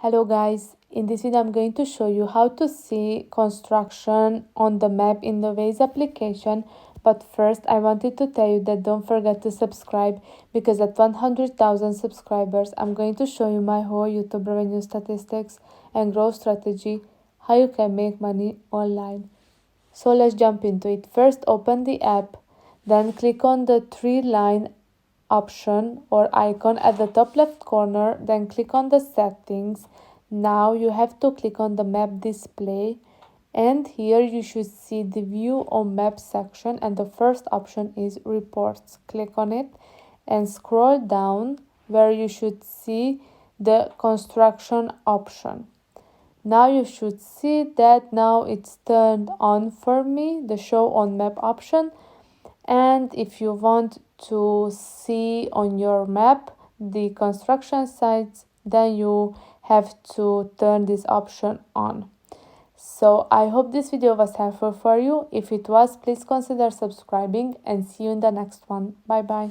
Hello guys, in this video I'm going to show you how to see construction on the map in the Waze application. But first I wanted to tell you that don't forget to subscribe, because at 100,000 subscribers I'm going to show you my whole YouTube revenue statistics and growth strategy, how you can make money online. So let's jump into it. First open the app, then click on the three-line option or icon at the top left corner, then click on the settings. Now you have to click on the map display, and here you should see the view on map section, and the first option is reports. Click on it and scroll down where you should see the construction option. Now you should see that now it's turned on for me, the show on map option. And if you want to see on your map the construction sites, then you have to turn this option on. So I hope this video was helpful for you. If it was, please consider subscribing, and see you in the next one. Bye bye.